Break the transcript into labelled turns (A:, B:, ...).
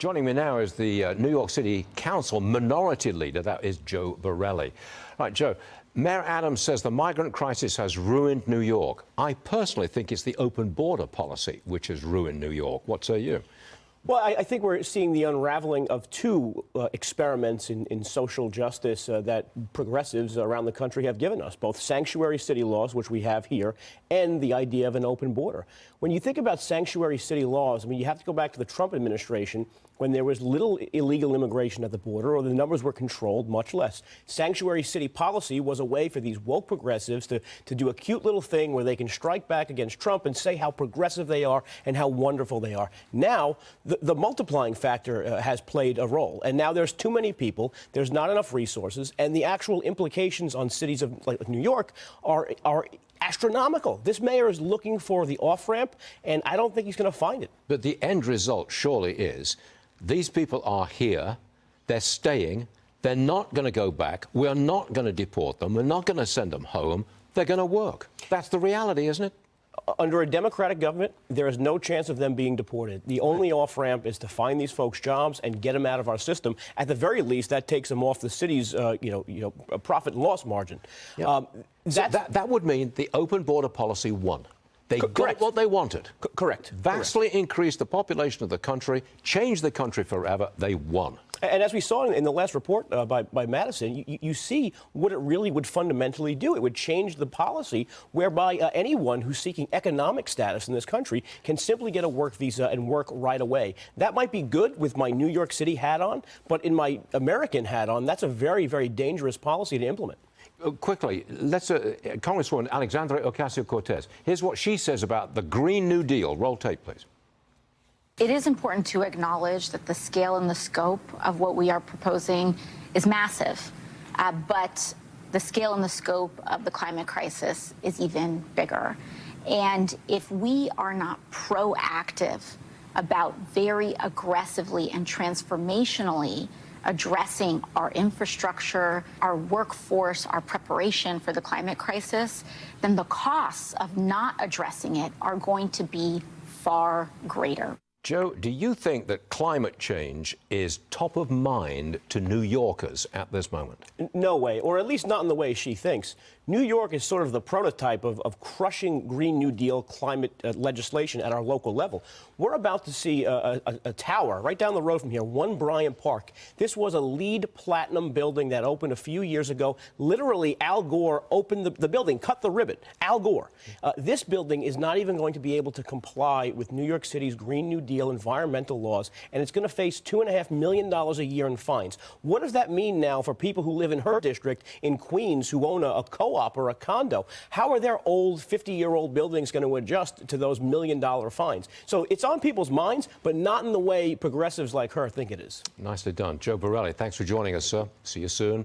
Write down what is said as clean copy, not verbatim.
A: Joining me now is the New York City Council Minority Leader. That is Joe Borelli. Right, Joe, Mayor Adams says the migrant crisis has ruined New York. I personally think it's the open border policy which has ruined New York. What say you?
B: Well, I think we're seeing the unraveling of two experiments in social justice that progressives around the country have given us, both sanctuary city laws, which we have here, and the idea of an open border. When you think about sanctuary city laws, I mean, you have to go back to the Trump administration when there was little illegal immigration at the border, or the numbers were controlled, much less. Sanctuary city policy was a way for these woke progressives to do a cute little thing where they can strike back against Trump and say how progressive they are and how wonderful they are. Now, the multiplying factor has played a role, and now there's too many people, there's not enough resources, and the actual implications on cities of like New York are astronomical. This mayor is looking for the off-ramp, and I don't think he's going to find it.
A: But the end result surely is these people are here, they're staying, they're not going to go back, we're not going to deport them, we're not going to send them home, they're going to work. That's the reality, isn't it?
B: Under a Democratic government, there is no chance of them being deported. The only off-ramp is to find these folks jobs and get them out of our system. At the very least, that takes them off the city's, profit and loss margin.
A: Yeah. So that would mean the open border policy won. They got what they wanted.
B: Correct.
A: Vastly increased the population of the country, changed the country forever. They won.
B: And as we saw in the last report by Madison, you see what it really would fundamentally do. It would change the policy whereby anyone who's seeking economic status in this country can simply get a work visa and work right away. That might be good with my New York City hat on, but in my American hat on, that's a very, very dangerous policy to implement.
A: Quickly, let's Congresswoman Alexandria Ocasio-Cortez. Here's what she says about the Green New Deal. Roll tape, please.
C: It is important to acknowledge that the scale and the scope of what we are proposing is massive, but the scale and the scope of the climate crisis is even bigger. And if we are not proactive about very aggressively and transformationally addressing our infrastructure, our workforce, our preparation for the climate crisis, then the costs of not addressing it are going to be far greater.
A: Joe, do you think that climate change is top of mind to New Yorkers at this moment?
B: No way, or at least not in the way she thinks. New York is sort of the prototype of crushing Green New Deal climate legislation at our local level. We're about to see a tower right down the road from here, One Bryant Park. This was a LEED Platinum building that opened a few years ago. Literally, Al Gore opened the building, cut the ribbon. Al Gore. This building is not even going to be able to comply with New York City's Green New Deal environmental laws, and it's going to face $2.5 million a year in fines. What does that mean now for people who live in her district in Queens who own a co-op or a condo? How are their old 50-year-old buildings going to adjust to those $1 million fines? So it's on people's minds, but not in the way progressives like her think it is.
A: Nicely done. Joe Borelli, thanks for joining us, sir. See you soon.